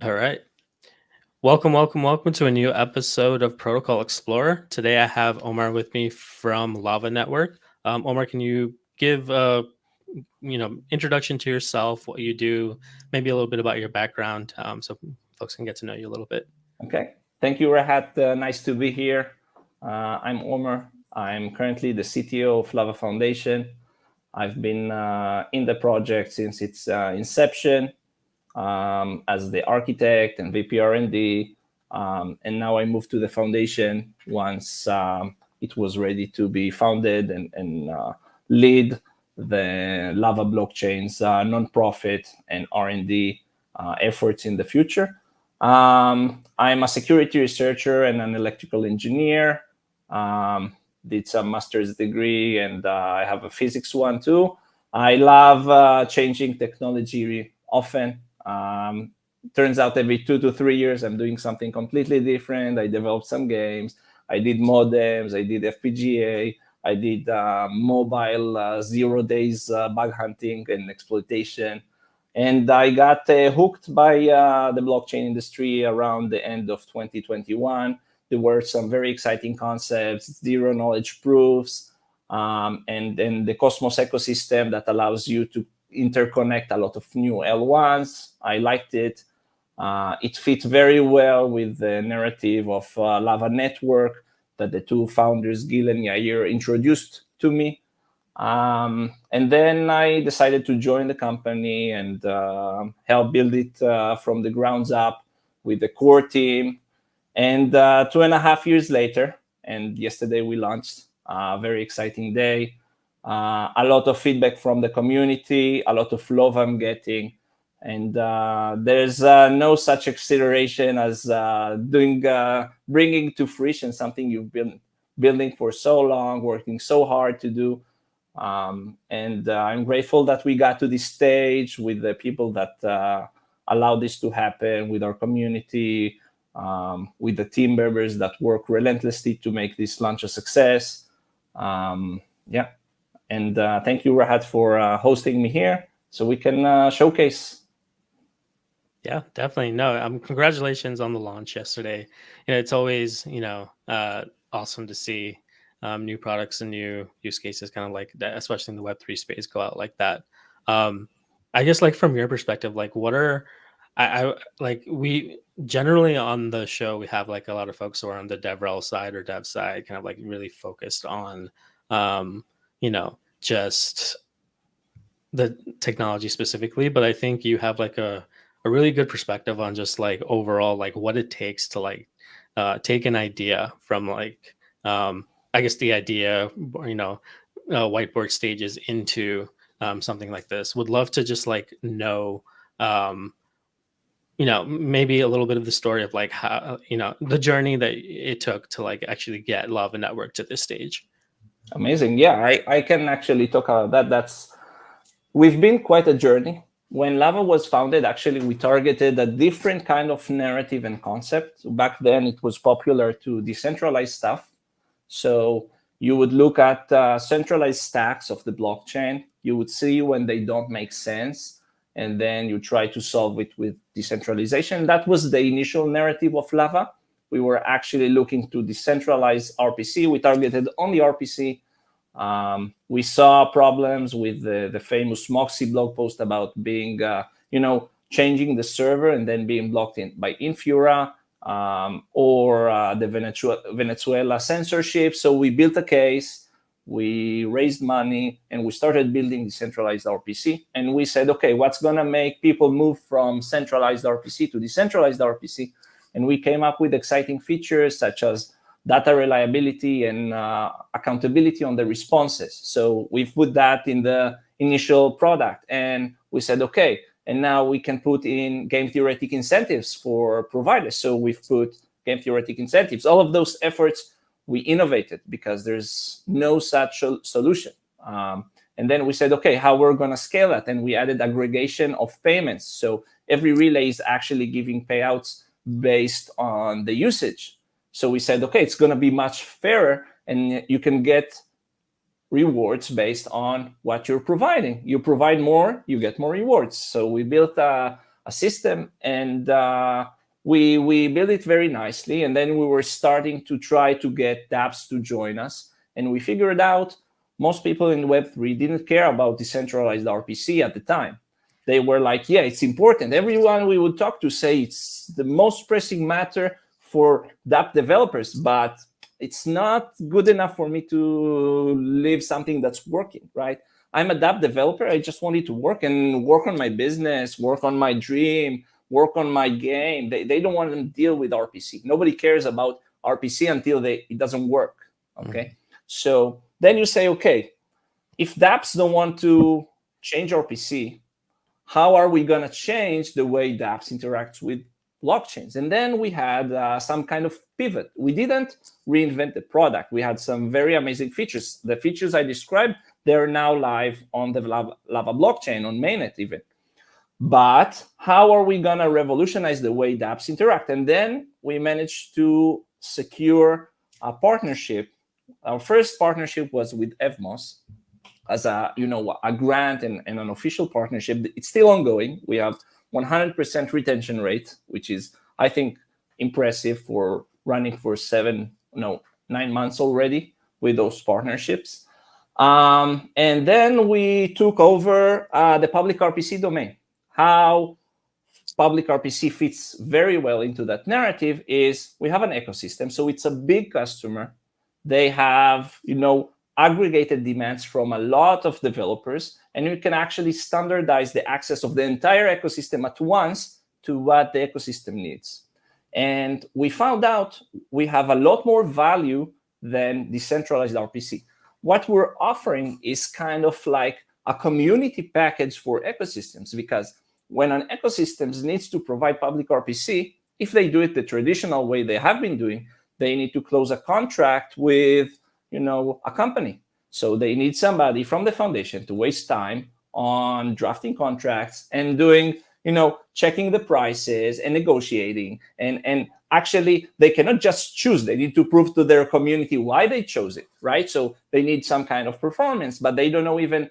All right. Welcome to a new episode of Protocol Explorer. Today I have Omer with me from Lava Network. Omer, can you give a introduction to yourself, what you do, maybe a little bit about your background, so folks can get to know you a little bit. Okay. Thank you, Rahat. Nice to be here. I'm Omer. I'm currently the CTO of Lava Foundation. I've been in the project since its inception as the architect and VP R&D. And now I moved to the foundation once it was ready to be founded and lead the Lava blockchain's nonprofit and R&D efforts in the future. I'm a security researcher and an electrical engineer. Did some master's degree, and I have a physics one too. I love changing technology often. Turns out every 2 to 3 years, I'm doing something completely different. I developed some games. I did modems. I did FPGA. I did mobile 0 days bug hunting and exploitation. And I got hooked by the blockchain industry around the end of 2021. There were some very exciting concepts, zero knowledge proofs, and the Cosmos ecosystem that allows you to interconnect a lot of new L1s. I liked it. It fit very well with the narrative of Lava Network that the two founders, Gil and Yair, introduced to me. And then I decided to join the company and help build it from the grounds up with the core team. And 2.5 years later, and yesterday we launched, a very exciting day. A lot of feedback from the community, a lot of love I'm getting. And there's no such acceleration as bringing to fruition something you've been building for so long, working so hard to do. And I'm grateful that we got to this stage with the people that allow this to happen, with our community, with the team members that work relentlessly to make this launch a success. Yeah. And thank you, Rahat, for hosting me here so we can showcase. Yeah, definitely. No, congratulations on the launch yesterday. It's always awesome to see new products and new use cases, kind of like that, especially in the Web3 space, go out like that. I guess, like, from your perspective, like, what are I like we generally on the show we have like a lot of folks who are on the DevRel side or dev side, kind of like really focused on just the technology specifically, but I think you have like a really good perspective on just like overall like what it takes to like take an idea from like I guess the idea, whiteboard stages into something like this. Would love to just like know um maybe a little bit of the story of like how the journey that it took to like actually get Lava Network to this stage. Amazing. Yeah, I can actually talk about that. We've been quite a journey. When Lava was founded, actually, we targeted a different kind of narrative and concept. Back then, it was popular to decentralize stuff. So you would look at centralized stacks of the blockchain. You would see when they don't make sense, and then you try to solve it with decentralization. That was the initial narrative of Lava. We were actually looking to decentralize RPC. We targeted only RPC. We saw problems with the famous Moxie blog post about being, changing the server and then being blocked by Infra, or the Venezuela censorship. So we built a case, we raised money, and we started building decentralized RPC. And we said, okay, what's going to make people move from centralized RPC to decentralized RPC? And we came up with exciting features such as data reliability and accountability on the responses. So we put that in the initial product, and we said, okay, and now we can put in game theoretic incentives for providers. So we've put game theoretic incentives. All of those efforts we innovated because there's no such solution. And then we said, okay, how we're going to scale that? And we added aggregation of payments. So every relay is actually giving payouts based on the usage. So we said, okay, it's going to be much fairer, and you can get rewards based on what you're providing. You provide more, you get more rewards. So we built a a system, and we built it very nicely. And then we were starting to try to get dApps to join us, and we figured out most people in Web3 didn't care about decentralized RPC at the time. They were like, yeah, it's important. Everyone we would talk to say it's the most pressing matter for dApp developers, but it's not good enough for me to live something that's working, right? I'm a dApp developer. I just want it to work and work on my business, work on my dream, work on my game. They don't want to deal with RPC. Nobody cares about RPC until it doesn't work, okay? So then you say, okay, if dApps don't want to change RPC, how are we going to change the way dApps interacts with blockchains? And then we had some kind of pivot. We didn't reinvent the product. We had some very amazing features. The features I described, they're now live on the Lava blockchain, on mainnet even. But how are we going to revolutionize the way dApps interact? And then we managed to secure a partnership. Our first partnership was with Evmos as a grant and an official partnership. It's still ongoing. We have 100% retention rate, which is, I think, impressive for running for 9 months already with those partnerships. And then we took over the public RPC domain. How public RPC fits very well into that narrative is we have an ecosystem. So it's a big customer. They have, aggregated demands from a lot of developers, and you can actually standardize the access of the entire ecosystem at once to what the ecosystem needs. And we found out we have a lot more value than decentralized RPC. What we're offering is kind of like a community package for ecosystems, because when an ecosystem needs to provide public RPC, if they do it the traditional way they have been doing, they need to close a contract with a company. So they need somebody from the foundation to waste time on drafting contracts and doing, checking the prices and negotiating. And actually, they cannot just choose. They need to prove to their community why they chose it, right? So they need some kind of performance, but they don't know even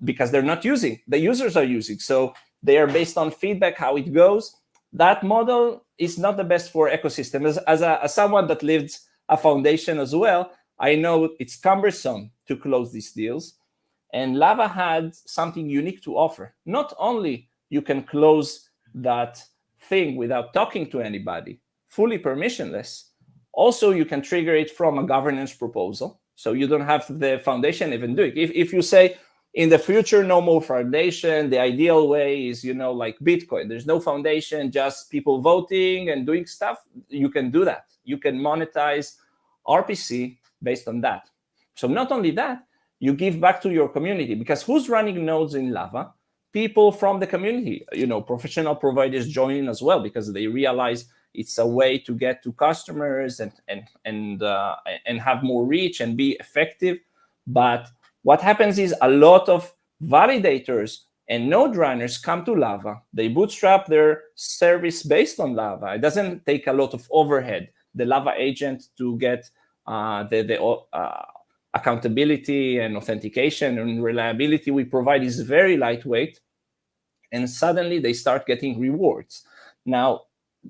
because they're not using. The users are using. So they are based on feedback, how it goes. That model is not the best for ecosystems. As someone that lived a foundation as well, I know it's cumbersome to close these deals. And Lava had something unique to offer. Not only you can close that thing without talking to anybody, fully permissionless, also you can trigger it from a governance proposal. So you don't have the foundation even do it. If you say, in the future, no more foundation, the ideal way is, like Bitcoin. There's no foundation, just people voting and doing stuff. You can do that. You can monetize RPC based on that. So not only that, you give back to your community, because who's running nodes in Lava? People from the community, professional providers join in as well, because they realize it's a way to get to customers and have more reach and be effective. But what happens is a lot of validators and node runners come to Lava. They bootstrap their service based on Lava. It doesn't take a lot of overhead. The Lava agent to get the accountability and authentication and reliability we provide is very lightweight. And suddenly they start getting rewards. Now,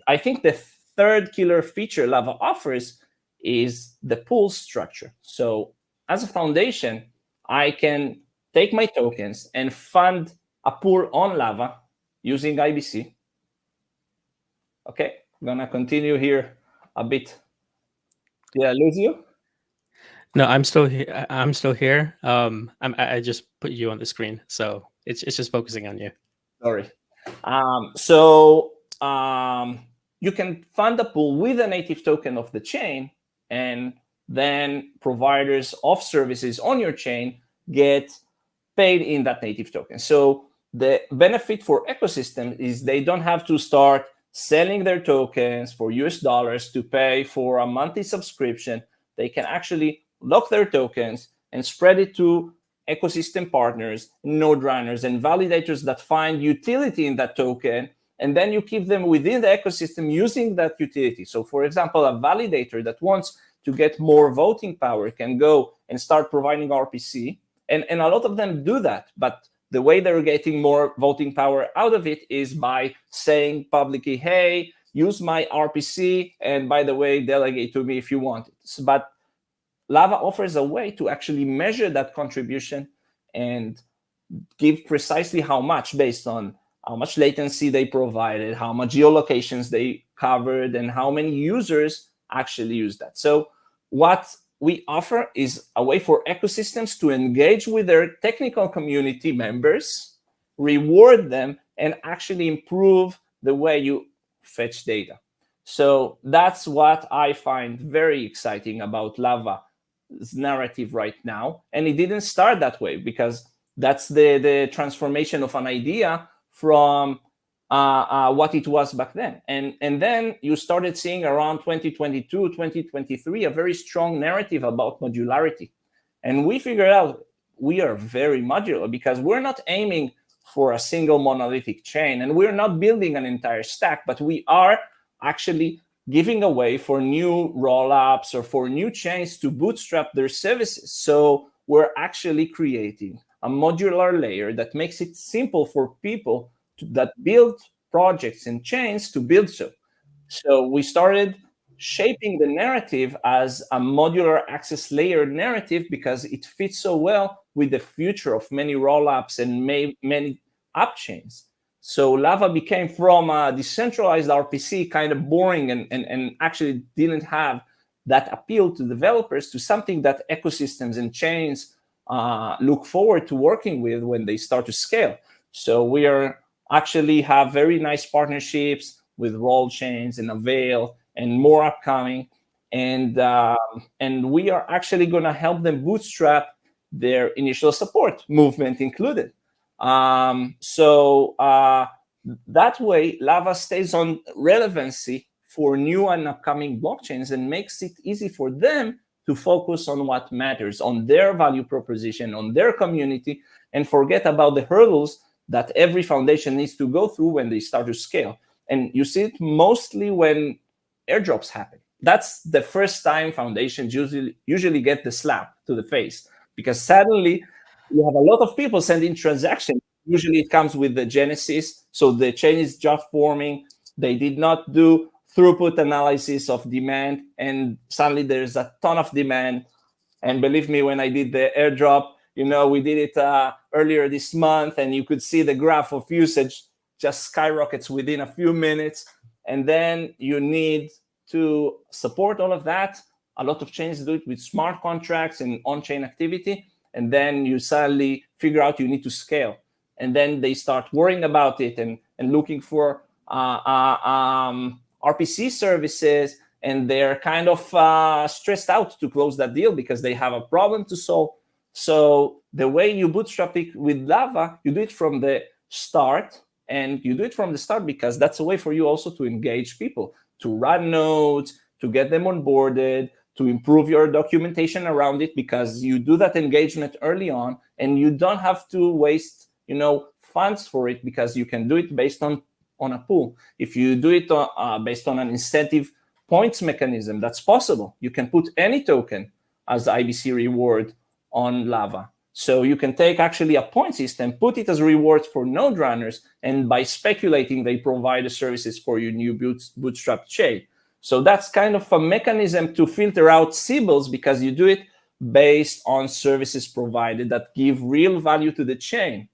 I think the third killer feature Lava offers is the pool structure. So as a foundation, I can take my tokens and fund a pool on Lava using IBC. Okay, I'm gonna continue here a bit. Did I lose you? No, I'm still here. I'm still here. I just put you on the screen, so it's just focusing on you. Sorry. So you can fund a pool with a native token of the chain, and then providers of services on your chain get paid in that native token. So the benefit for ecosystem is they don't have to start selling their tokens for US dollars to pay for a monthly subscription. They can actually lock their tokens and spread it to ecosystem partners, node runners, and validators that find utility in that token. And then you keep them within the ecosystem using that utility. So for example, a validator that wants to get more voting power can go and start providing RPC. And a lot of them do that, but the way they're getting more voting power out of it is by saying publicly, hey, use my RPC, and by the way, delegate to me if you want it. But Lava offers a way to actually measure that contribution and give precisely how much based on how much latency they provided, how much geolocations they covered, and how many users actually use that. So what we offer is a way for ecosystems to engage with their technical community members, reward them, and actually improve the way you fetch data. So that's what I find very exciting about Lava's narrative right now. And it didn't start that way, because that's the transformation of an idea from what it was back then. And then you started seeing around 2022, 2023, a very strong narrative about modularity. And we figured out we are very modular because we're not aiming for a single monolithic chain, and we're not building an entire stack, but we are actually giving away for new rollups or for new chains to bootstrap their services. So we're actually creating a modular layer that makes it simple for people that build projects and chains to build so. So we started shaping the narrative as a modular access layer narrative because it fits so well with the future of many rollups and many app chains. So Lava became from a decentralized RPC, kind of boring and actually didn't have that appeal to developers, to something that ecosystems and chains look forward to working with when they start to scale. So we are actually have very nice partnerships with Roll Chains and Avail and more upcoming. And we are actually going to help them bootstrap their initial support, movement included. So that way, Lava stays on relevancy for new and upcoming blockchains and makes it easy for them to focus on what matters, on their value proposition, on their community, and forget about the hurdles that every foundation needs to go through when they start to scale. And you see it mostly when airdrops happen. That's the first time foundations usually get the slap to the face, because suddenly you have a lot of people sending transactions. Usually it comes with the genesis. So the chain is just forming. They did not do throughput analysis of demand, and suddenly there's a ton of demand. And believe me, when I did the airdrop, we did it earlier this month, and you could see the graph of usage just skyrockets within a few minutes. And then you need to support all of that. A lot of chains do it with smart contracts and on-chain activity. And then you suddenly figure out you need to scale. And then they start worrying about it and looking for RPC services. And they're kind of stressed out to close that deal because they have a problem to solve. So the way you bootstrap it with Lava, you do it from the start. And you do it from the start because that's a way for you also to engage people, to run nodes, to get them onboarded, to improve your documentation around it, because you do that engagement early on and you don't have to waste, funds for it, because you can do it based on a pool. If you do it based on an incentive points mechanism, that's possible. You can put any token as IBC reward on Lava. So you can take actually a point system, put it as rewards for node runners, and by speculating, they provide the services for your new bootstrap chain. So that's kind of a mechanism to filter out Sybils, because you do it based on services provided that give real value to the chain.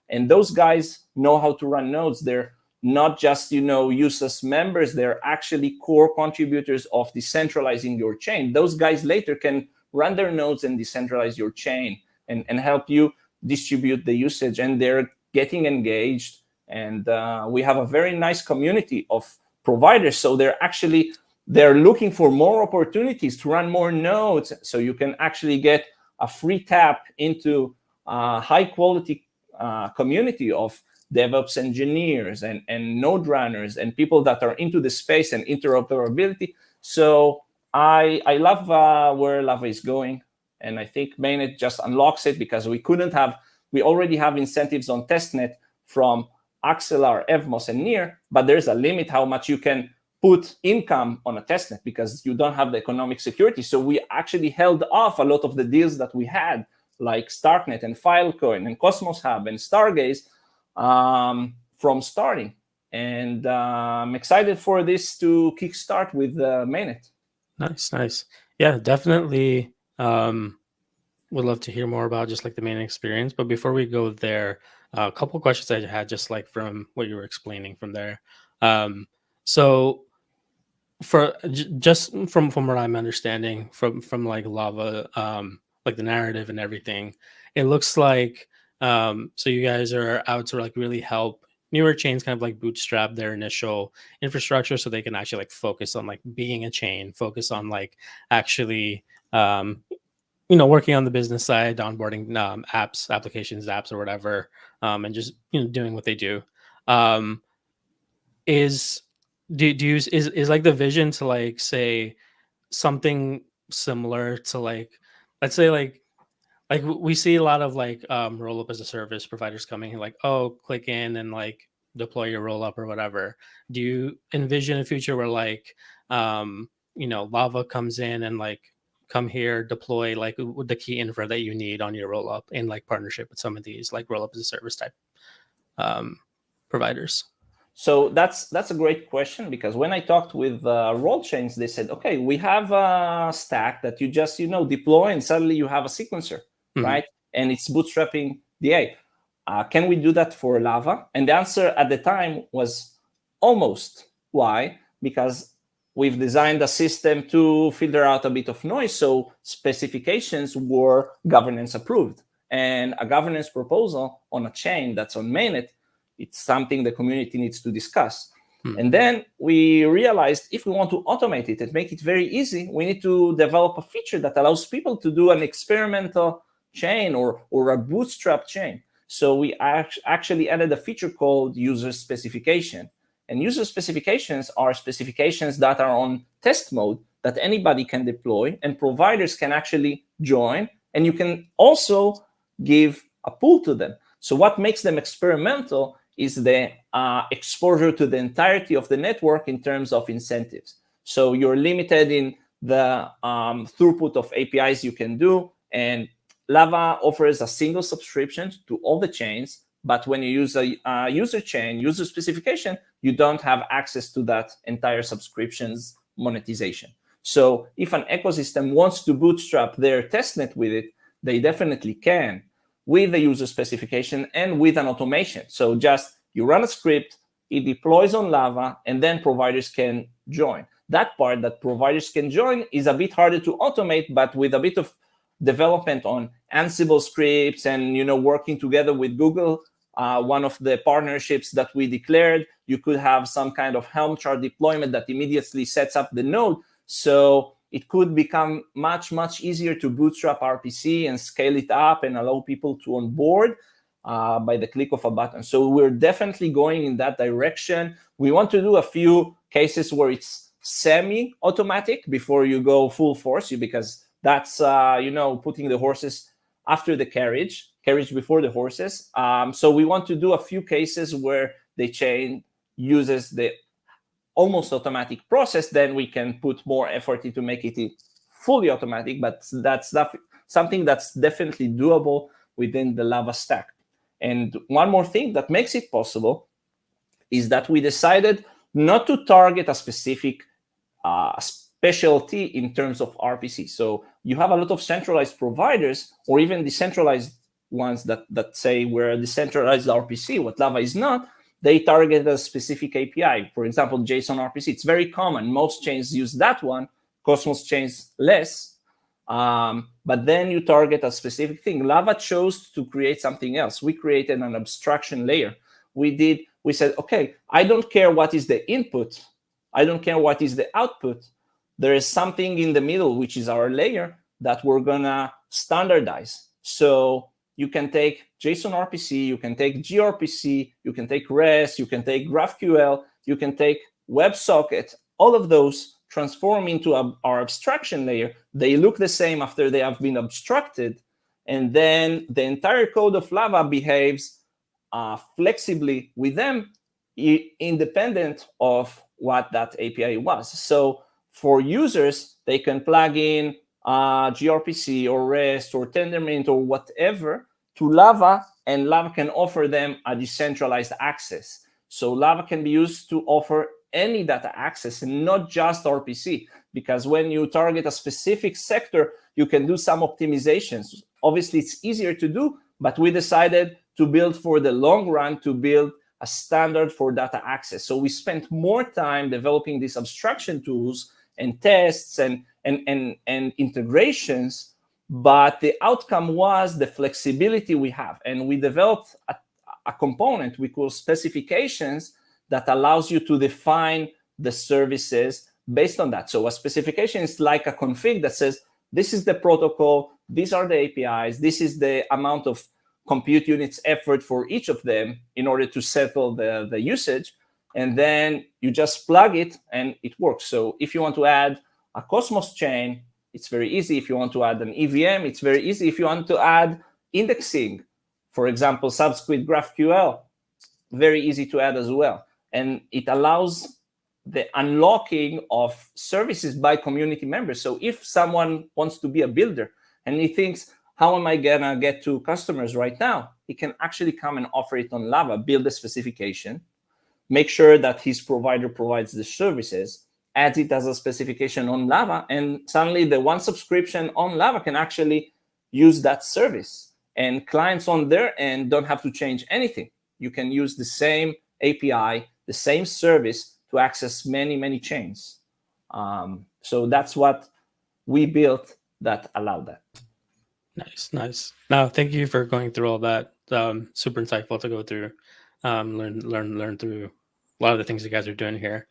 And those guys know how to run nodes. They're not just, useless members. They're actually core contributors of decentralizing your chain. Those guys later can run their nodes and decentralize your chain and help you distribute the usage. And they're getting engaged. And we have a very nice community of providers. So they're looking for more opportunities to run more nodes. So you can actually get a free tap into a high quality community of DevOps engineers and node runners and people that are into the space and interoperability. So I love where Lava is going. And I think mainnet just unlocks it, because we already have incentives on testnet from Axelar, Evmos, and Near, but there's a limit how much you can put income on a testnet because you don't have the economic security. So we actually held off a lot of the deals that we had like Starknet and Filecoin and Cosmos Hub and Stargaze from starting. And I'm excited for this to kickstart with mainnet. Nice. Yeah, definitely. Would love to hear more about just like the main experience. But before we go there, a couple questions I had just like from what you were explaining from there. So for just from what I'm understanding from like lava, like the narrative and everything, it looks like so you guys are out to like really help newer chains kind of like bootstrap their initial infrastructure so they can actually like focus on like being a chain, focus on like actually working on the business side, onboarding applications, apps, or whatever, and just doing what they do. Um, is do you is like the vision to like say something similar to like, let's say we see a lot of like roll up as a service providers coming and like, oh, click in and like deploy your roll up or whatever. Do you envision a future where like lava comes in and like come here, deploy like with the key infra that you need on your roll up in like partnership with some of these like roll up as a service type um providers? So that's a great question, because when I talked with roll chains, they said, okay, we have a stack that you just deploy, and suddenly you have a sequencer, Mhm. right? And it's bootstrapping DA. Can we do that for Lava? And the answer at the time was almost. Why? Because we've designed a system to filter out a bit of noise, so specifications were governance approved. And a governance proposal on a chain that's on mainnet, it's something the community needs to discuss. And then we realized if we want to automate it and make it very easy, we need to develop a feature that allows people to do an experimental chain or a bootstrap chain. So we actually added a feature called user specification. And user specifications are specifications that are on test mode that anybody can deploy, and providers can actually join, and you can also give a pull to them. So what makes them experimental is the exposure to the entirety of the network in terms of incentives. So you're limited in the throughput of APIs you can do, and Lava offers a single subscription to all the chains, but when you use a user chain, user specification, you don't have access to that entire subscription's monetization. So if an ecosystem wants to bootstrap their testnet with it, they definitely can, with the user specification and with an automation. So just you run a script, it deploys on Lava, and then providers can join. That part that providers can join is a bit harder to automate, but with a bit of development on Ansible scripts and working together with Google, one of the partnerships that we declared, you could have some kind of Helm chart deployment that immediately sets up the node. So it could become much, much easier to bootstrap RPC and scale it up and allow people to onboard by the click of a button. So we're definitely going in that direction. We want to do a few cases where it's semi-automatic before you go full force, because that's putting the horses after the carriage before the horses. So we want to do a few cases where the chain uses the almost automatic process. Then we can put more effort into make it fully automatic, but that's something that's definitely doable within the Lava stack. And one more thing that makes it possible is that we decided not to target a specific specialty in terms of RPC. So you have a lot of centralized providers or even decentralized ones that say we're a decentralized RPC, what Lava is not. They target a specific API. For example, JSON RPC. It's very common. Most chains use that one. Cosmos chains less. But then you target a specific thing. Lava chose to create something else. We created an abstraction layer. We said, okay, I don't care what is the input. I don't care what is the output. There is something in the middle, which is our layer, that we're gonna standardize. So you can take JSON RPC, you can take gRPC, you can take REST, you can take GraphQL, you can take WebSocket. All of those transform into our abstraction layer. They look the same after they have been abstracted. And then the entire code of Lava behaves flexibly with them, independent of what that API was. So for users, they can plug in gRPC or REST or Tendermint or whatever to Lava, and Lava can offer them a decentralized access. So Lava can be used to offer any data access and not just RPC, because when you target a specific sector, you can do some optimizations. Obviously, it's easier to do, but we decided to build for the long run, to build a standard for data access. So we spent more time developing these abstraction tools and tests and integrations, but the outcome was the flexibility we have. And we developed a component we call specifications that allows you to define the services based on that. So a specification is like a config that says, this is the protocol, these are the APIs, this is the amount of compute units effort for each of them in order to settle the usage. And then you just plug it and it works. So if you want to add a Cosmos chain, it's very easy. If you want to add an EVM, it's very easy. If you want to add indexing, for example, subscript GraphQL, very easy to add as well. And it allows the unlocking of services by community members. So if someone wants to be a builder and he thinks, how am I gonna get to customers right now? He can actually come and offer it on Lava, build a specification, make sure that his provider provides the services, adds it as a specification on Lava, and suddenly the one subscription on Lava can actually use that service. And clients on their end don't have to change anything. You can use the same API, the same service to access many, many chains. So that's what we built that allowed that. Nice. No, thank you for going through all that. Super insightful to go through, learn through a lot of the things you guys are doing here.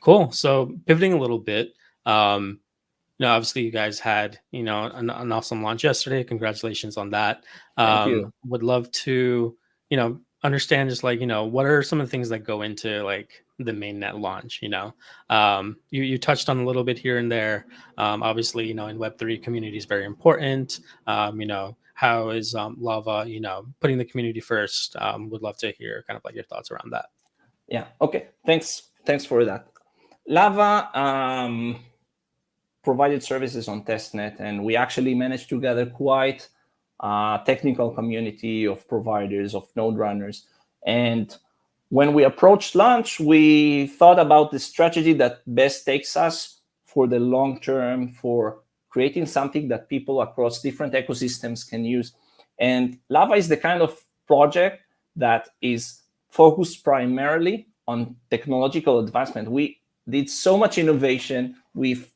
Cool. So pivoting a little bit, obviously you guys had, an awesome launch yesterday. Congratulations on that. Thank you. Would love to, understand just like, what are some of the things that go into like the mainnet launch, you touched on a little bit here and there. Obviously, in Web3 community is very important. How is Lava, putting the community first? Would love to hear kind of like your thoughts around that. Yeah. Okay. Thanks for that. Lava provided services on testnet, and we actually managed to gather quite a technical community of providers, of node runners. And when we approached launch, we thought about the strategy that best takes us for the long term, for creating something that people across different ecosystems can use. And Lava is the kind of project that is focused primarily on technological advancement. We did so much innovation. We've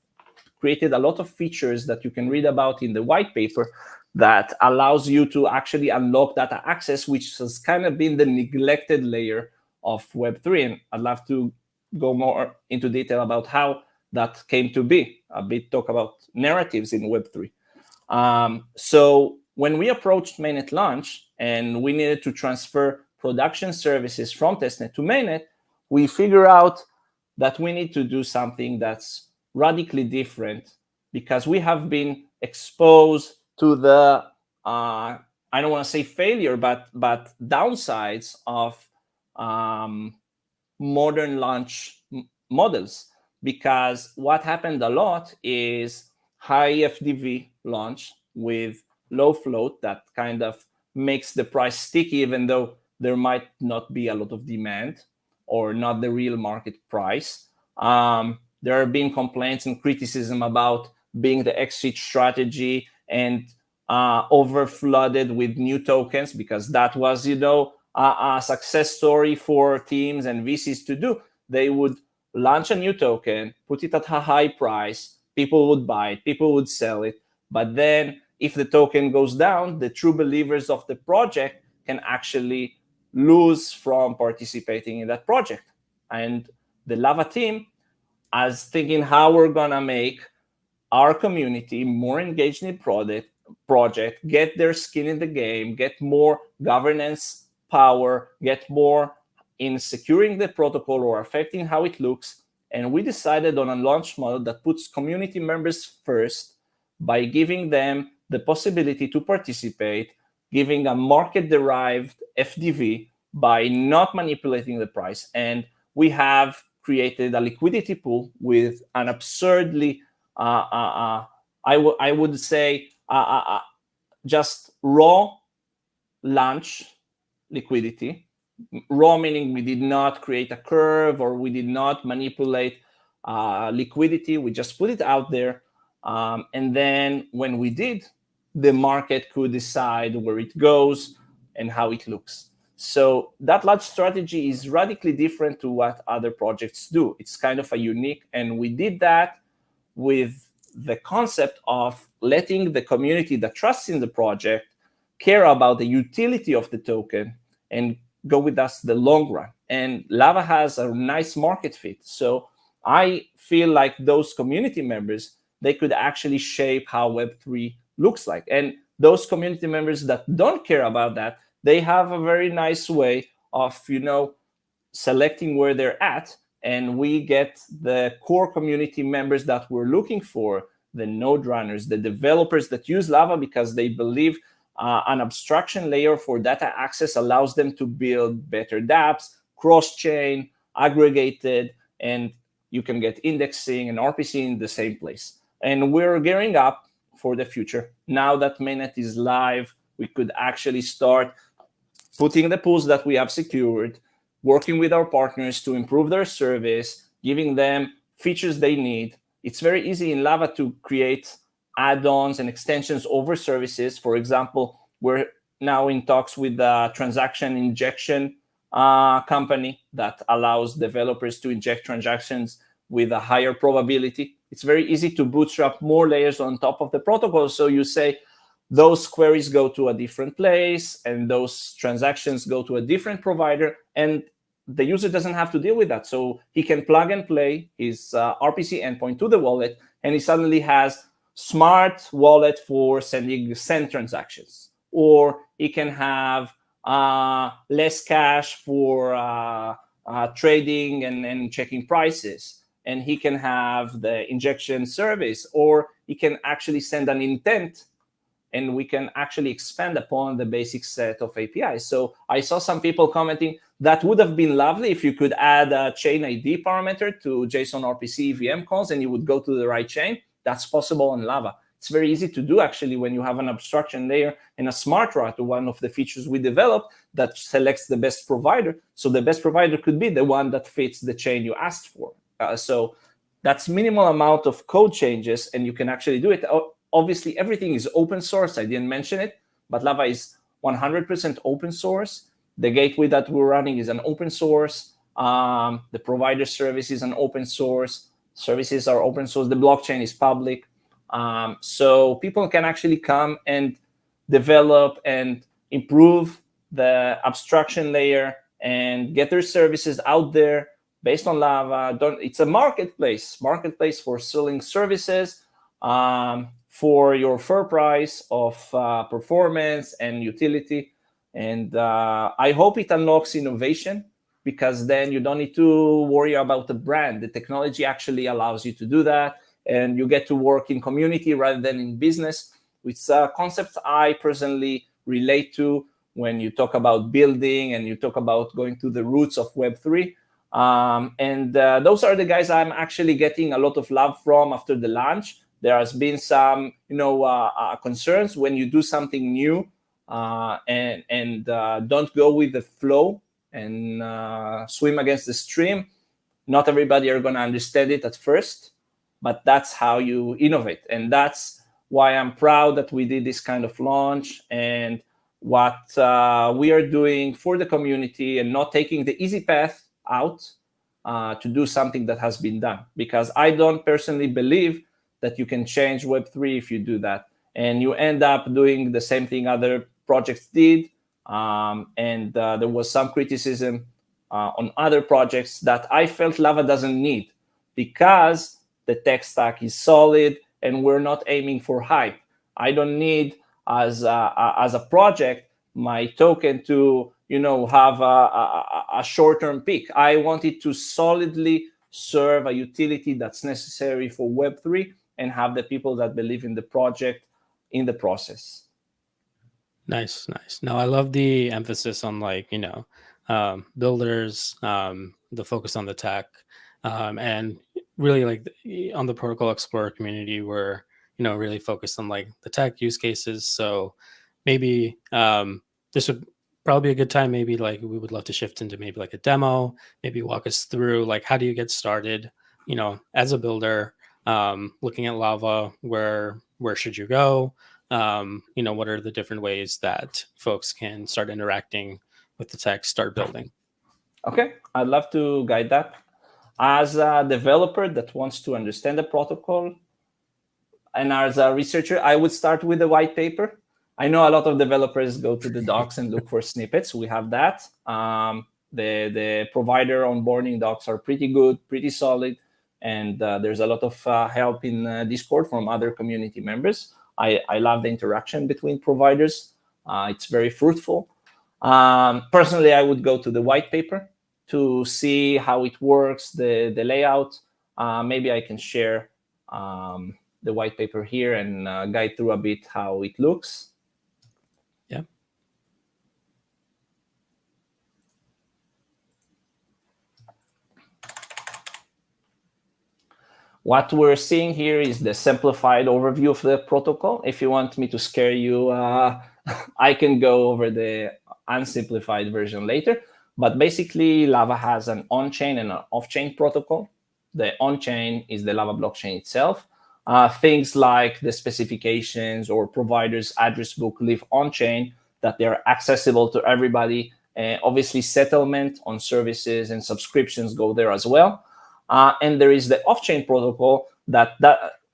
created a lot of features that you can read about in the white paper that allows you to actually unlock data access, which has kind of been the neglected layer of Web3. And I'd love to go more into detail about how that came to be, a bit talk about narratives in Web3. So when we approached mainnet launch and we needed to transfer production services from testnet to mainnet, we figure out that we need to do something that's radically different, because we have been exposed to the I don't want to say failure, but downsides of modern launch models. Because what happened a lot is high FDV launch with low float that kind of makes the price sticky, even though there might not be a lot of demand or not the real market price. There have been complaints and criticism about being the exit strategy and over flooded with new tokens, because that was, a success story for teams and VCs to do. They would launch a new token, put it at a high price, people would buy it, people would sell it. But then if the token goes down, the true believers of the project can actually lose from participating in that project. And the Lava team as thinking how we're gonna make our community more engaged in project, get their skin in the game, get more governance power, get more in securing the protocol or affecting how it looks. And we decided on a launch model that puts community members first by giving them the possibility to participate, giving a market-derived FDV by not manipulating the price. And we have created a liquidity pool with an absurdly I would say just raw launch liquidity. Raw meaning we did not create a curve or we did not manipulate liquidity. We just put it out there. And then when we did, the market could decide where it goes and how it looks. So that launch strategy is radically different to what other projects do. It's kind of a unique, and we did that with the concept of letting the community that trusts in the project care about the utility of the token and go with us the long run. And Lava has a nice market fit. So I feel like those community members, they could actually shape how Web3 looks like. And those community members that don't care about that, they have a very nice way of, selecting where they're at, and we get the core community members that we're looking for, the node runners, the developers that use Lava because they believe an abstraction layer for data access allows them to build better dApps, cross-chain, aggregated, and you can get indexing and RPC in the same place. And we're gearing up for the future. Now that mainnet is live, we could actually start putting the pools that we have secured, working with our partners to improve their service, giving them features they need. It's very easy in Lava to create add-ons and extensions over services. For example, we're now in talks with a transaction injection company that allows developers to inject transactions with a higher probability. It's very easy to bootstrap more layers on top of the protocol. So you say, those queries go to a different place and those transactions go to a different provider, and the user doesn't have to deal with that. So he can plug and play his RPC endpoint to the wallet, and he suddenly has smart wallet for send transactions, or he can have less cash for trading and checking prices, and he can have the injection service, or he can actually send an intent, and we can actually expand upon the basic set of APIs. So I saw some people commenting that would have been lovely if you could add a chain ID parameter to JSON RPC EVM calls and you would go to the right chain. That's possible on Lava. It's very easy to do actually when you have an abstraction layer and a smart route, one of the features we developed that selects the best provider. So the best provider could be the one that fits the chain you asked for. So that's minimal amount of code changes and you can actually do it. Obviously, everything is open source. I didn't mention it, but Lava is 100% open source. The gateway that we're running is an open source. The provider service is an open source. Services are open source. The blockchain is public. So people can actually come and develop and improve the abstraction layer and get their services out there based on Lava. It's a marketplace for selling services. For your fair price of performance and utility. And I hope it unlocks innovation, because then you don't need to worry about the brand. The technology actually allows you to do that, and you get to work in community rather than in business, which concepts I personally relate to when you talk about building and you talk about going to the roots of Web3. And those are the guys I'm actually getting a lot of love from after the launch. There has been some, concerns when you do something new and don't go with the flow and swim against the stream. Not everybody are going to understand it at first, but that's how you innovate. And that's why I'm proud that we did this kind of launch and what we are doing for the community and not taking the easy path out to do something that has been done. Because I don't personally believe that you can change Web3 if you do that. And you end up doing the same thing other projects did. And there was some criticism on other projects that I felt Lava doesn't need, because the tech stack is solid and we're not aiming for hype. I don't need, as a project, my token to have a short-term peak. I want it to solidly serve a utility that's necessary for Web3 and have the people that believe in the project in the process. Nice. Now, I love the emphasis on builders, the focus on the tech, and really on the Protocol Explorer community, where really focused on like the tech use cases. So maybe this would probably be a good time. Maybe like we would love to shift into maybe like a demo, maybe walk us through like how do you get started, as a builder, looking at Lava, where should you go? What are the different ways that folks can start interacting with the tech, start building? Okay, I'd love to guide that. As a developer that wants to understand the protocol, and as a researcher, I would start with the white paper. I know a lot of developers go to the docs and look for snippets. We have that. The provider onboarding docs are pretty good, pretty solid, and there's a lot of help in Discord from other community members. I love the interaction between providers. It's very fruitful. Personally, I would go to the white paper to see how it works, the layout. Maybe I can share the white paper here and guide through a bit how it looks. Yeah. What we're seeing here is the simplified overview of the protocol. If you want me to scare you, I can go over the unsimplified version later. But basically, Lava has an on-chain and an off-chain protocol. The on-chain is the Lava blockchain itself. Things like the specifications or provider's address book live on-chain, that they're accessible to everybody. Obviously, settlement on services and subscriptions go there as well. And there is the off-chain protocol that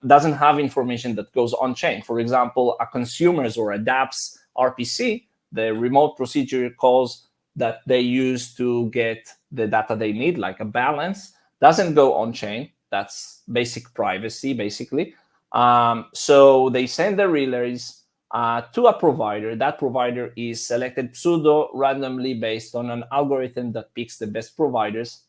doesn't have information that goes on-chain. For example, a consumer's or a dApp's RPC, the remote procedure calls that they use to get the data they need, like a balance, doesn't go on-chain. That's basic privacy, basically. So they send the relays to a provider. That provider is selected pseudo-randomly based on an algorithm that picks the best providers.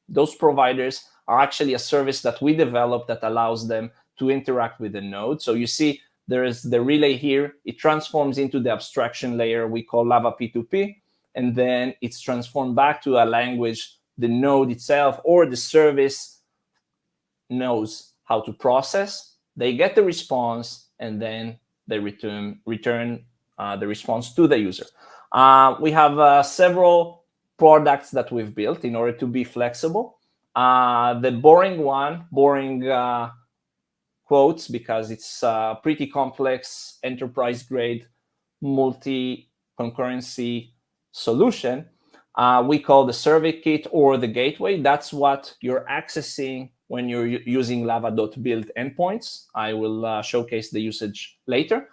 Those providers are actually a service that we developed that allows them to interact with the node. So you see there is the relay here. It transforms into the abstraction layer we call Lava P2P, and then it's transformed back to a language the node itself or the service knows how to process. They get the response, and then they return the response to the user. We have several products that we've built in order to be flexible. The boring quotes, because it's a pretty complex enterprise-grade multi-concurrency solution, we call the survey kit or the gateway. That's what you're accessing when you're using lava.build endpoints. I will showcase the usage later.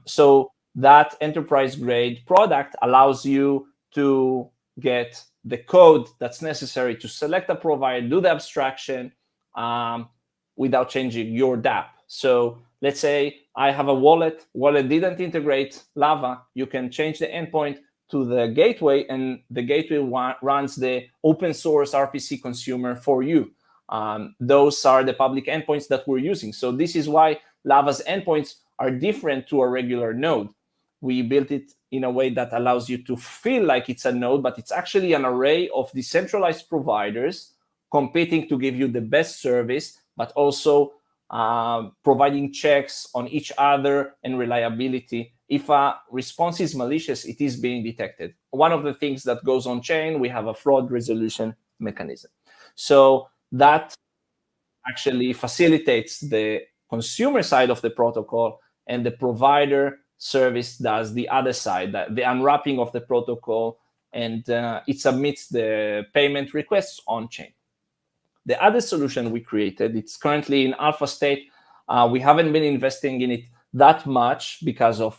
So that enterprise-grade product allows you to get the code that's necessary to select a provider, do the abstraction without changing your dApp. So let's say I have a wallet didn't integrate Lava. You can change the endpoint to the gateway, and the gateway runs the open source RPC consumer for you. Those are the public endpoints that we're using. So this is why Lava's endpoints are different to a regular node. We built it in a way that allows you to feel like it's a node, but it's actually an array of decentralized providers competing to give you the best service, but also providing checks on each other and reliability. If a response is malicious, it is being detected. One of the things that goes on chain, we have a fraud resolution mechanism. So that actually facilitates the consumer side of the protocol, and the provider service does the other side, the unwrapping of the protocol, and it submits the payment requests on chain. The other solution we created, it's currently in alpha state. We haven't been investing in it that much because of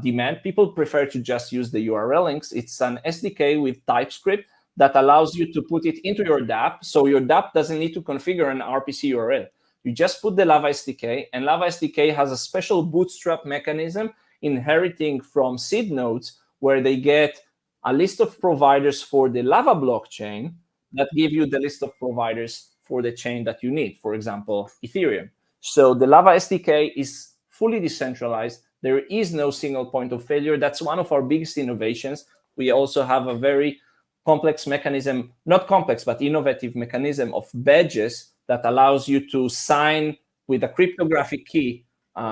demand. People prefer to just use the URL links. It's an SDK with TypeScript that allows you to put it into your dApp. So your dApp doesn't need to configure an RPC URL. You just put the Lava SDK, and Lava SDK has a special bootstrap mechanism inheriting from seed nodes, where they get a list of providers for the Lava blockchain that give you the list of providers for the chain that you need, for example, Ethereum. So the Lava SDK is fully decentralized. There is no single point of failure. That's one of our biggest innovations. We also have a very complex mechanism, not complex, but innovative mechanism of badges that allows you to sign with a cryptographic key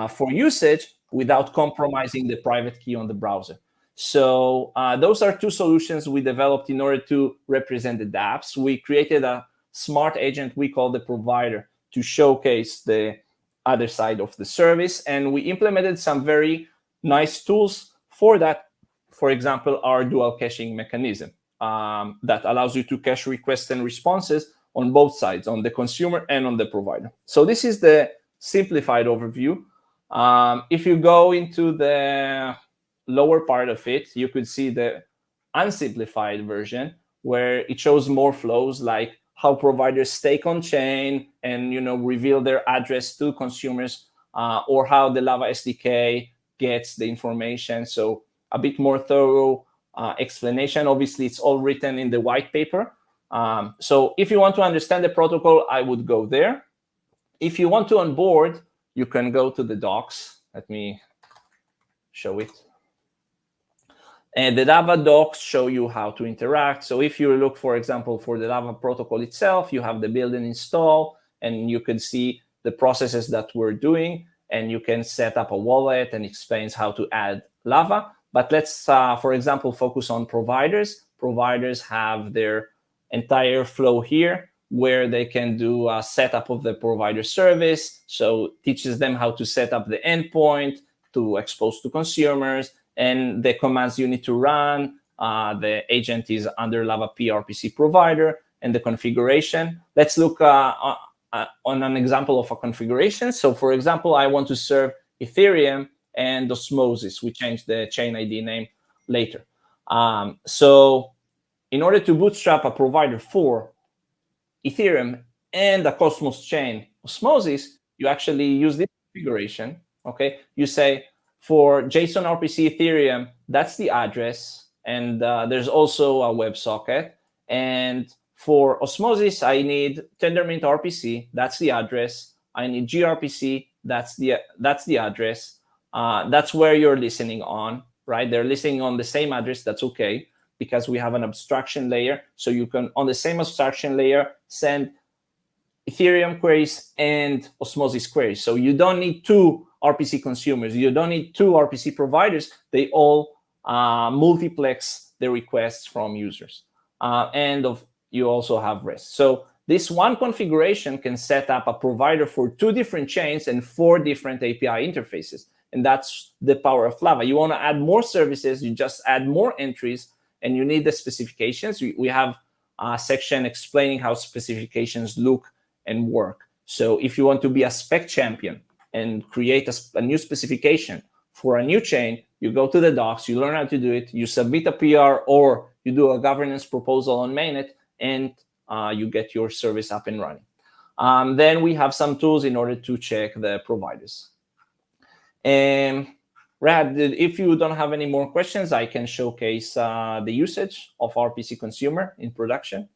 for usage without compromising the private key on the browser. So those are two solutions we developed in order to represent the dApps. We created a smart agent we call the provider to showcase the other side of the service. And we implemented some very nice tools for that. For example, our dual caching mechanism that allows you to cache requests and responses on both sides, on the consumer and on the provider. So this is the simplified overview. If you go into the lower part of it, you could see the unsimplified version where it shows more flows, like how providers stake on chain and reveal their address to consumers, or how the Lava SDK gets the information. So a bit more thorough explanation. Obviously, it's all written in the white paper. So if you want to understand the protocol, I would go there. If you want to onboard, you can go to the docs. Let me show it. And the Lava docs show you how to interact. So if you look, for example, for the Lava protocol itself, you have the build and install, and you can see the processes that we're doing, and you can set up a wallet and explains how to add Lava. But let's, for example, focus on providers. Providers have their entire flow here where they can do a setup of the provider service. So it teaches them how to set up the endpoint to expose to consumers, and the commands you need to run. The agent is under Lava PRPC provider, and the configuration. Let's look on an example of a configuration. So for example, I want to serve Ethereum and Osmosis. We change the chain ID name later. So in order to bootstrap a provider for Ethereum and a Cosmos chain Osmosis, you actually use this configuration. Okay, you say for JSON RPC Ethereum, that's the address, and there's also a WebSocket. And for Osmosis, I need Tendermint RPC, that's the address. I need gRPC, that's the address. That's where you're listening on, right? They're listening on the same address. That's okay, because we have an abstraction layer. So you can, on the same abstraction layer, send Ethereum queries and Osmosis queries. So you don't need two RPC consumers. You don't need two RPC providers. They all multiplex the requests from users. You also have REST. So this one configuration can set up a provider for two different chains and four different API interfaces. And that's the power of Lava. You want to add more services, you just add more entries, and you need the specifications. We have a section explaining how specifications look and work. So if you want to be a spec champion and create a new specification for a new chain, you go to the docs, you learn how to do it, you submit a PR, or you do a governance proposal on mainnet, and you get your service up and running. Then we have some tools in order to check the providers. Rad, if you don't have any more questions, I can showcase the usage of RPC Consumer in production.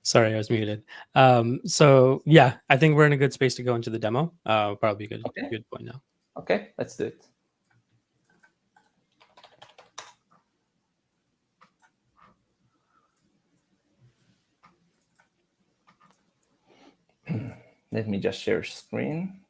Sorry, I was muted. So yeah, I think we're in a good space to go into the demo. Probably a good point now. Okay, let's do it. Let me just share screen.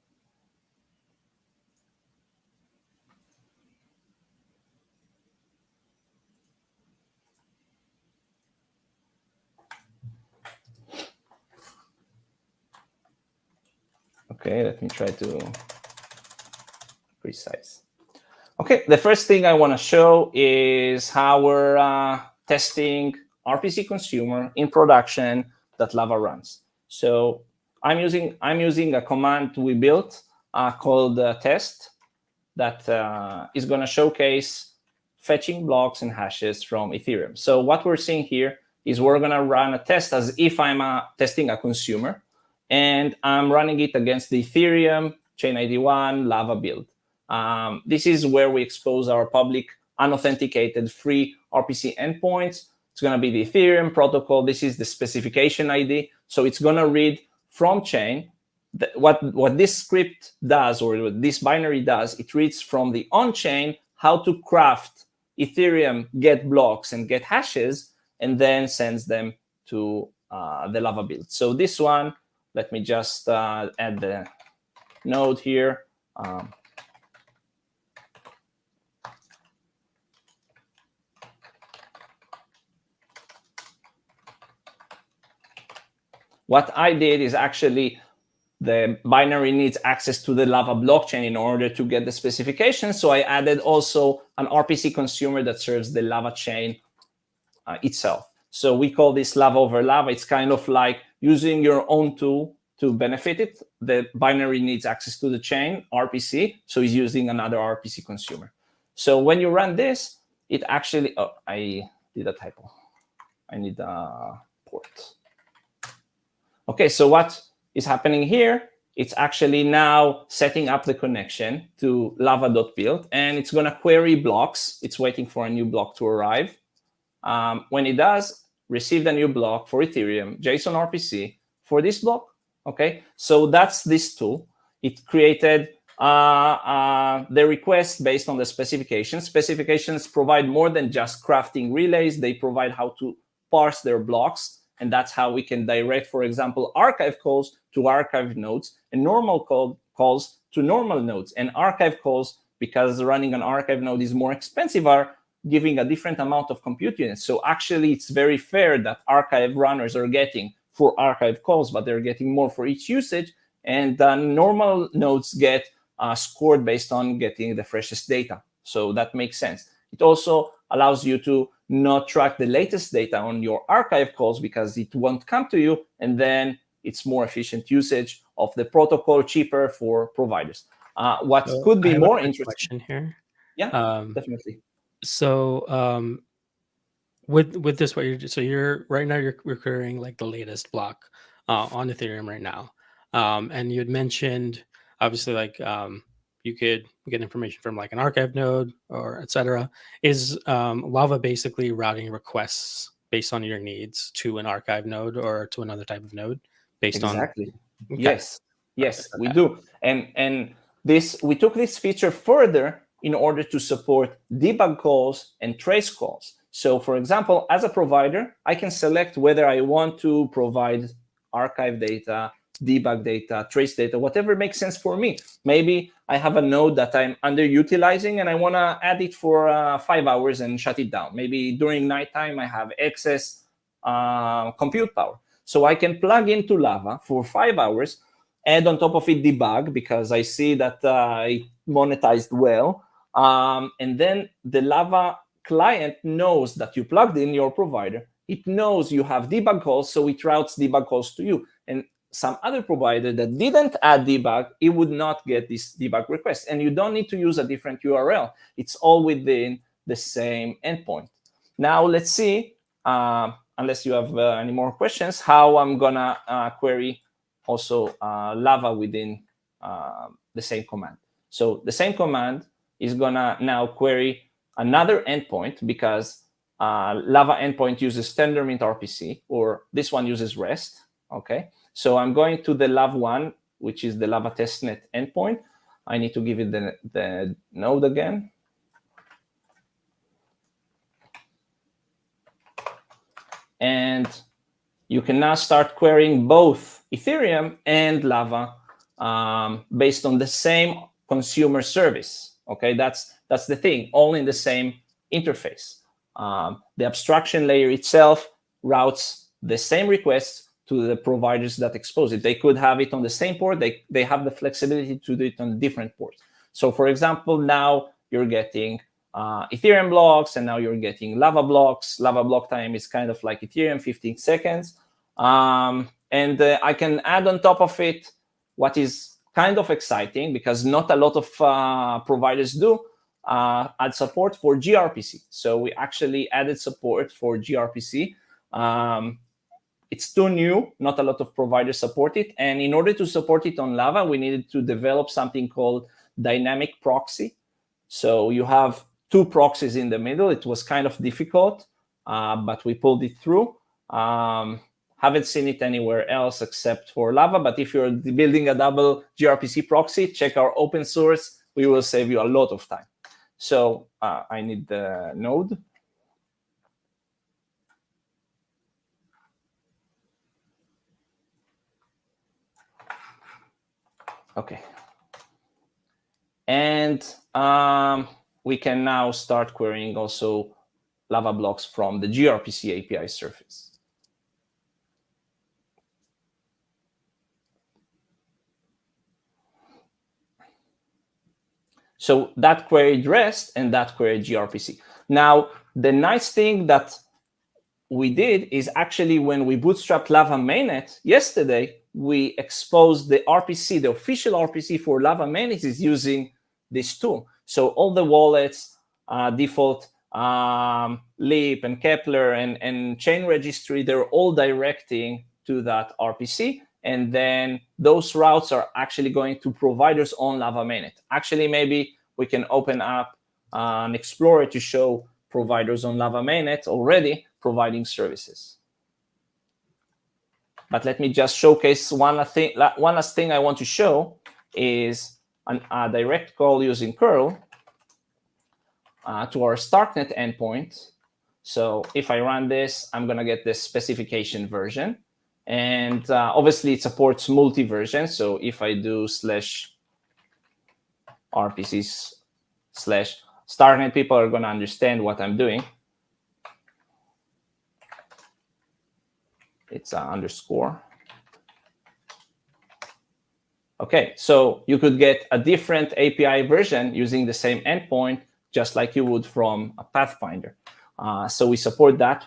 Okay, let me try to precise. Okay, the first thing I want to show is how we're testing RPC Consumer in production that Lava runs. So I'm using a command we built called test that is going to showcase fetching blocks and hashes from Ethereum. So what we're seeing here is we're going to run a test as if I'm testing a consumer, and I'm running it against the Ethereum chain ID 1 Lava build. This is where we expose our public unauthenticated free RPC endpoints. It's going to be the Ethereum protocol. This is the specification ID. So it's going to read from chain. What this script does, or what this binary does, it reads from the on-chain how to craft Ethereum get blocks and get hashes, and then sends them to the Lava build. So this one, let me just add the node here. What I did is actually the binary needs access to the Lava blockchain in order to get the specification. So I added also an RPC consumer that serves the Lava chain itself. So we call this Lava over Lava. It's kind of like using your own tool to benefit it. The binary needs access to the chain, RPC, so it's using another RPC consumer. So when you run this, it actually, oh, I did a typo. I need a port. Okay, so what is happening here? It's actually now setting up the connection to lava.build, and it's going to query blocks. It's waiting for a new block to arrive. When it does, receive a new block for Ethereum, JSON RPC for this block. Okay, so that's this tool. It created the request based on the specifications. Specifications provide more than just crafting relays. They provide how to parse their blocks. And that's how we can direct, for example, archive calls to archive nodes and normal calls to normal nodes. And archive calls, because running an archive node is more expensive, are giving a different amount of compute units. So actually, it's very fair that archive runners are getting for archive calls, but they're getting more for each usage. And normal nodes get scored based on getting the freshest data. So that makes sense. It also allows you to not track the latest data on your archive calls because it won't come to you, and then it's more efficient usage of the protocol, cheaper for providers. What So could be I have more a quick interesting? question here. Yeah, definitely. So with this, what you're right now, you're querying like the latest block on Ethereum right now, and you had mentioned obviously like you could get information from like an archive node or etc. Is Lava basically routing requests based on your needs to an archive node or to another type of node based on? Exactly. Okay. Yes, we Okay. do. And this, we took this feature further in order to support debug calls and trace calls. So for example, as a provider, I can select whether I want to provide archive data, debug data, trace data, whatever makes sense for me. Maybe I have a node that I'm underutilizing and I want to add it for 5 hours and shut it down. Maybe during nighttime, I have excess compute power. So I can plug into Lava for 5 hours, add on top of it debug because I see that it monetized well. And then the Lava client knows that you plugged in your provider. It knows you have debug calls, so it routes debug calls to you. And some other provider that didn't add debug, it would not get this debug request. And you don't need to use a different URL. It's all within the same endpoint. Now let's see, unless you have any more questions, how I'm gonna query also Lava within the same command. So the same command is gonna now query another endpoint because Lava endpoint uses Tendermint RPC, or this one uses REST. Okay, so I'm going to the Lava one, which is the Lava testnet endpoint. I need to give it the node again. And you can now start querying both Ethereum and Lava based on the same consumer service. Okay, that's the thing, all in the same interface. The abstraction layer itself routes the same requests to the providers that expose it. They could have it on the same port. They have the flexibility to do it on different ports. So for example, now you're getting Ethereum blocks, and now you're getting Lava blocks. Lava block time is kind of like Ethereum, 15 seconds. And I can add on top of it what is kind of exciting, because not a lot of providers do, add support for gRPC. So we actually added support for gRPC. It's too new, not a lot of providers support it. And in order to support it on Lava, we needed to develop something called dynamic proxy. So you have two proxies in the middle. It was kind of difficult, but we pulled it through. Haven't seen it anywhere else except for Lava, but if you're building a double gRPC proxy, check our open source. We will save you a lot of time. So I need the node. Okay. And we can now start querying also Lava blocks from the gRPC API surface. So that queried REST and that queried gRPC. Now, the nice thing that we did is actually when we bootstrapped Lava mainnet yesterday, we exposed the RPC, the official RPC for Lava mainnet is using this tool. So all the wallets, default Leap and Kepler and chain registry, they're all directing to that RPC. And then those routes are actually going to providers on Lava mainnet. Actually, maybe we can open up an Explorer to show providers on Lava mainnet already providing services. But let me just showcase one last thing I want to show is a direct call using curl to our StarkNet endpoint. So if I run this, I'm going to get this specification version. And obviously, it supports multi-version. So if I do /RPC/StarkNet, people are going to understand what I'm doing. It's an underscore. Okay, so you could get a different API version using the same endpoint, just like you would from a Pathfinder. So we support that.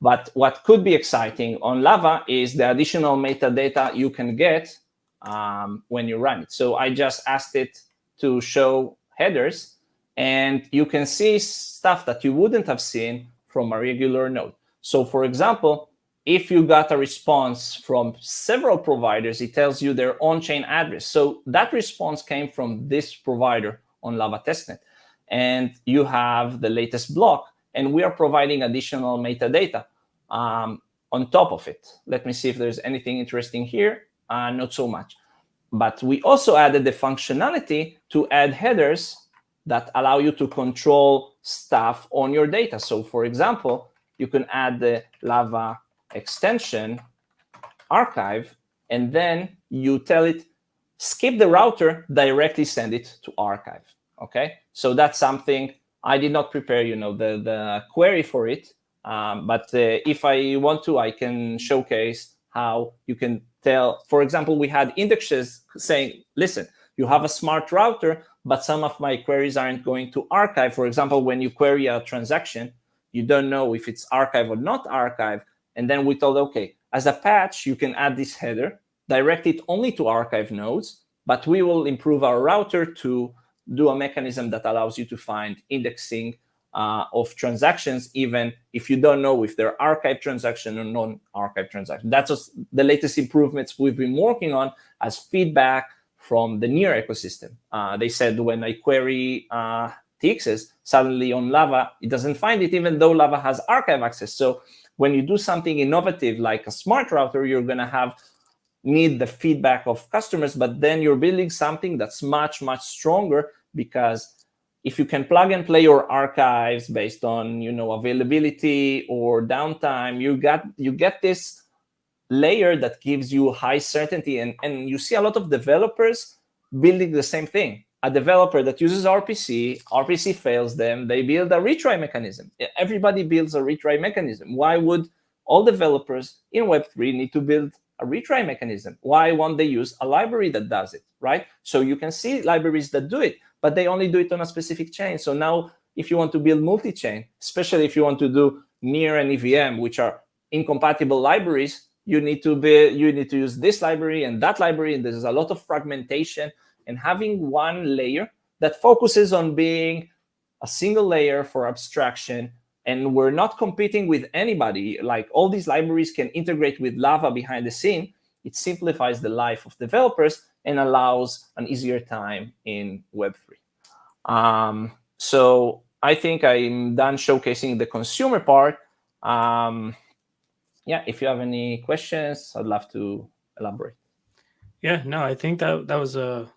But what could be exciting on Lava is the additional metadata you can get when you run it. So I just asked it to show headers, and you can see stuff that you wouldn't have seen from a regular node. So for example, if you got a response from several providers, it tells you their on-chain address. So that response came from this provider on Lava testnet. And you have the latest block, and we are providing additional metadata on top of it. Let me see if there's anything interesting here. Not so much. But we also added the functionality to add headers that allow you to control stuff on your data. So for example, you can add the Lava extension archive, and then you tell it, skip the router, directly send it to archive. Okay, so that's something I did not prepare, the query for it. But if I want to, I can showcase how you can tell. For example, we had indexes saying, listen, you have a smart router, but some of my queries aren't going to archive. For example, when you query a transaction, you don't know if it's archive or not archive. And then we told, okay, as a patch, you can add this header, direct it only to archive nodes, but we will improve our router to do a mechanism that allows you to find indexing of transactions, even if you don't know if they're archive transaction or non-archive transaction. That's just the latest improvements we've been working on as feedback from the Near ecosystem. They said when I query TXs, suddenly on Lava, it doesn't find it, even though Lava has archive access. So when you do something innovative like a smart router, you're going to need the feedback of customers, but then you're building something that's much, much stronger, because if you can plug and play your archives based on availability or downtime, you get this layer that gives you high certainty. And you see a lot of developers building the same thing. A developer that uses RPC fails them, they build a retry mechanism. Everybody builds a retry mechanism. Why would all developers in Web3 need to build a retry mechanism? Why won't they use a library that does it, right? So you can see libraries that do it, but they only do it on a specific chain. So now if you want to build multi-chain, especially if you want to do Near and EVM, which are incompatible libraries, you need to use this library and that library, and there's a lot of fragmentation. And having one layer that focuses on being a single layer for abstraction, and we're not competing with anybody, like all these libraries can integrate with Lava behind the scene, it simplifies the life of developers and allows an easier time in Web3. So I think I'm done showcasing the consumer part. Yeah, if you have any questions, I'd love to elaborate. Yeah, no, I think that was a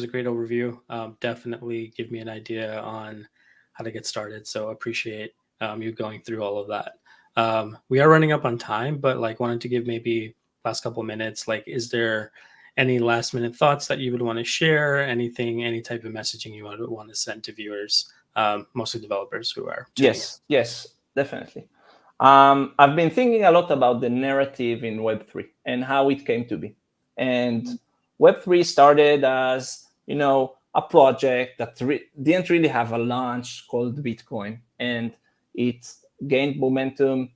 great overview. Definitely give me an idea on how to get started. So appreciate you going through all of that. We are running up on time, but wanted to give maybe last couple of minutes. Is there any last minute thoughts that you would want to share? Anything, any type of messaging you would want to send to viewers, mostly developers who are tuning in? Yes, definitely. I've been thinking a lot about the narrative in Web3 and how it came to be. And Web3 started as, a project that didn't really have a launch called Bitcoin. And it gained momentum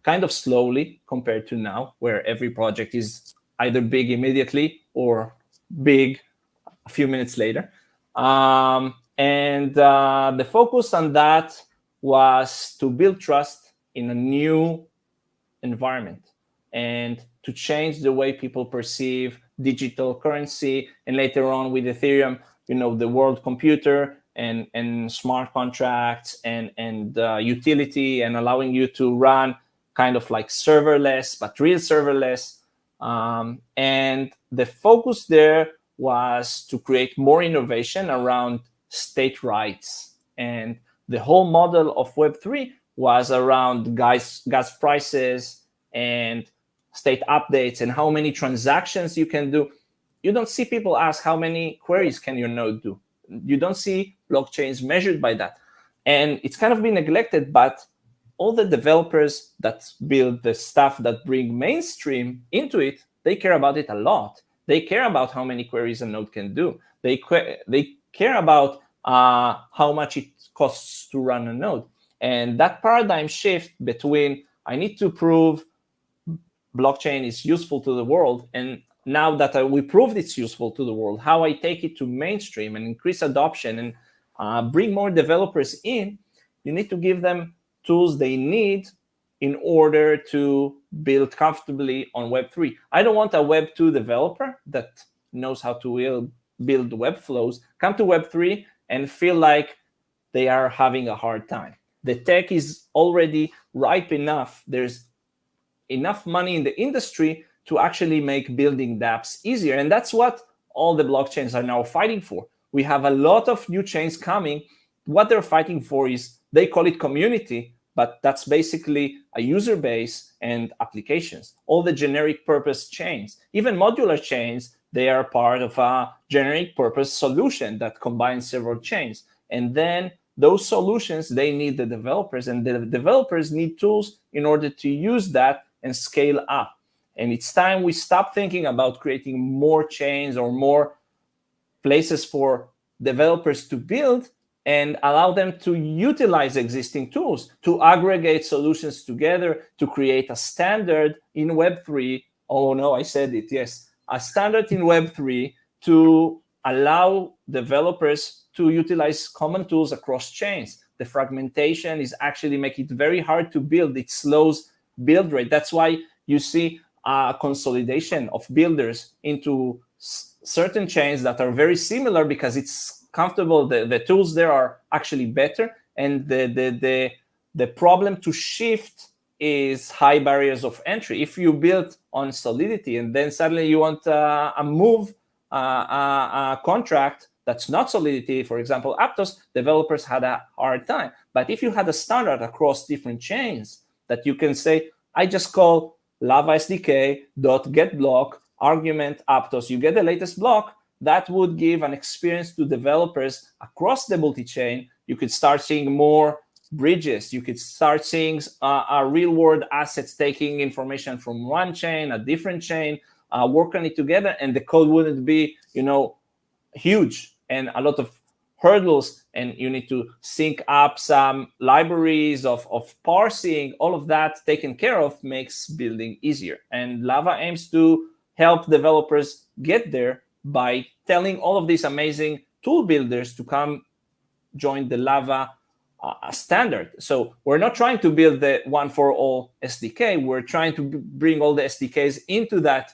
kind of slowly compared to now, where every project is either big immediately or big a few minutes later. And the focus on that was to build trust in a new environment and to change the way people perceive digital currency. And later on with Ethereum, the world computer and smart contracts and utility, and allowing you to run kind of like serverless, but real serverless. And the focus there was to create more innovation around state rights. And the whole model of Web3 was around gas prices and state updates and how many transactions you can do. You don't see people ask how many queries can your node do. You don't see blockchains measured by that. And it's kind of been neglected, but all the developers that build the stuff that bring mainstream into it, they care about it a lot. They care about how many queries a node can do. They care about how much it costs to run a node. And that paradigm shift between I need to prove blockchain is useful to the world, and now that we proved it's useful to the world, how I take it to mainstream and increase adoption and bring more developers in, you need to give them tools they need in order to build comfortably on Web3. I don't want a Web2 developer that knows how to build web flows come to Web3 and feel like they are having a hard time. The tech is already ripe enough. There's enough money in the industry to actually make building dApps easier. And that's what all the blockchains are now fighting for. We have a lot of new chains coming. What they're fighting for is, they call it community, but that's basically a user base and applications. All the generic purpose chains, even modular chains, they are part of a generic purpose solution that combines several chains. And then those solutions, they need the developers, and the developers need tools in order to use that and scale up. And it's time we stop thinking about creating more chains or more places for developers to build, and allow them to utilize existing tools, to aggregate solutions together, to create a standard in Web3. Oh no, I said it, yes. A standard in Web3 to allow developers to utilize common tools across chains. The fragmentation is actually making it very hard to build. It slows build rate. That's why you see a consolidation of builders into certain chains that are very similar, because it's comfortable. The tools there are actually better, and the problem to shift is high barriers of entry. If you build on Solidity and then suddenly you want a move a contract that's not Solidity, for example, Aptos, developers had a hard time. But if you had a standard across different chains that you can say, I just call Lava SDK .get block argument Aptos, you get the latest block, that would give an experience to developers across the multi-chain. You could start seeing more bridges. You could start seeing real-world assets taking information from one chain, a different chain, work on it together, and the code wouldn't be, huge and a lot of hurdles, and you need to sync up some libraries of parsing. All of that taken care of makes building easier. And Lava aims to help developers get there by telling all of these amazing tool builders to come join the Lava standard. So we're not trying to build the one for all SDK. We're trying to bring all the SDKs into that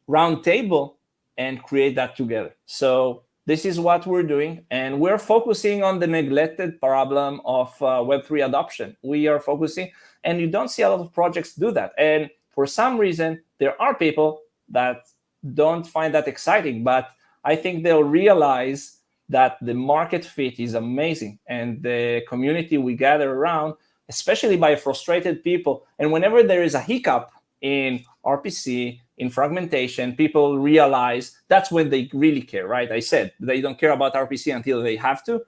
round table and create that together. So this is what we're doing, and we're focusing on the neglected problem of Web3 adoption. We are focusing, and you don't see a lot of projects do that. And for some reason, there are people that don't find that exciting, but I think they'll realize that the market fit is amazing, and the community we gather around, especially by frustrated people. And whenever there is a hiccup in RPC, in fragmentation, people realize that's when they really care, right? I said they don't care about RPC until they have to.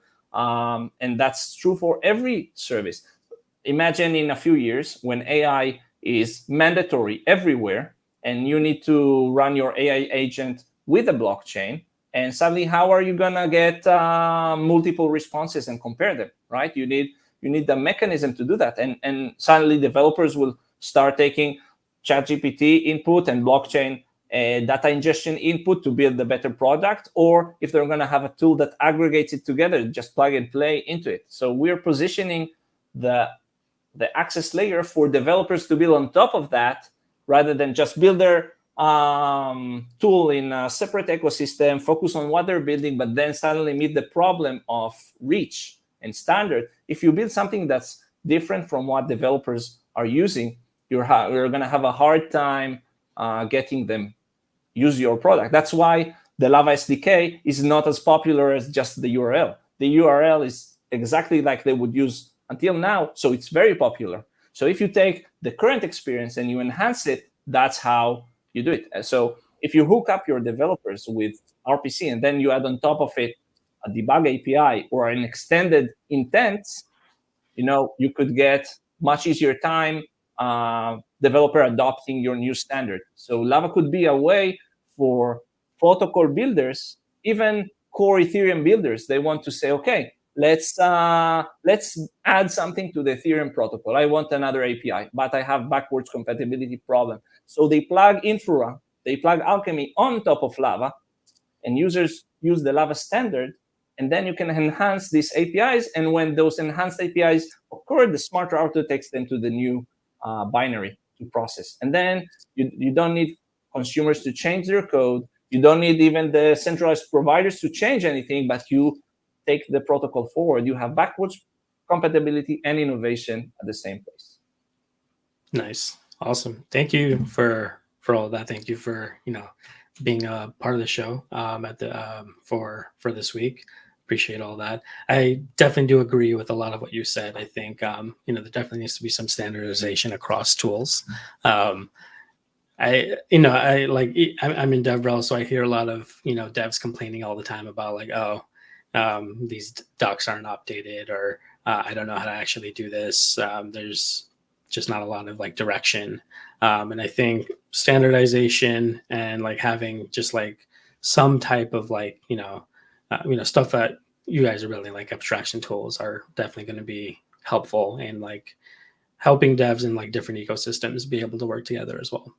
And that's true for every service. Imagine in a few years when AI is mandatory everywhere and you need to run your AI agent with a blockchain. And suddenly, how are you gonna get multiple responses and compare them, right? You need the mechanism to do that. And suddenly developers will start taking ChatGPT input and blockchain data ingestion input to build a better product, or if they're going to have a tool that aggregates it together, just plug and play into it. So we're positioning the access layer for developers to build on top of that, rather than just build their tool in a separate ecosystem, focus on what they're building, but then suddenly meet the problem of reach and standard. If you build something that's different from what developers are using, you're going to have a hard time getting them use your product. That's why the Lava SDK is not as popular as just the URL. The URL is exactly like they would use until now, so it's very popular. So if you take the current experience and you enhance it, that's how you do it. So if you hook up your developers with RPC and then you add on top of it a debug API or an extended intents, you could get much easier time developer adopting your new standard. So Lava could be a way for protocol builders, even core Ethereum builders. They want to say, okay, let's add something to the Ethereum protocol. I want another API, but I have backwards compatibility problem. So they plug Infra, they plug Alchemy on top of Lava, and users use the Lava standard, and then you can enhance these APIs. And when those enhanced APIs occur, the smart router takes them to the new binary to process. And then you don't need consumers to change their code. You don't need even the centralized providers to change anything, but you take the protocol forward. You have backwards compatibility and innovation at the same place. Nice. Awesome. Thank you for all of that. Thank you for, being a part of the show for this week. Appreciate all that. I definitely do agree with a lot of what you said. I think there definitely needs to be some standardization across tools. I'm in DevRel, so I hear a lot of devs complaining all the time about these docs aren't updated, or I don't know how to actually do this. There's just not a lot of direction, and I think standardization and having just some type of stuff that you guys are building, abstraction tools, are definitely going to be helpful in helping devs in different ecosystems be able to work together as well.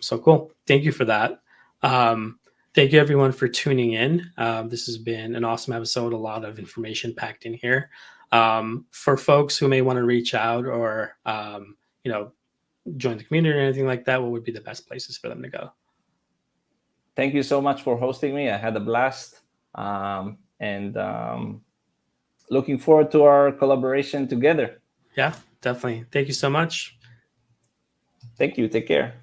So cool. Thank you for that. Thank you everyone for tuning in. This has been an awesome episode. A lot of information packed in here. For folks who may want to reach out or, join the community or anything like that, what would be the best places for them to go? Thank you so much for hosting me. I had a blast. Looking forward to our collaboration together. Yeah, definitely. Thank you so much. Thank you. Take care.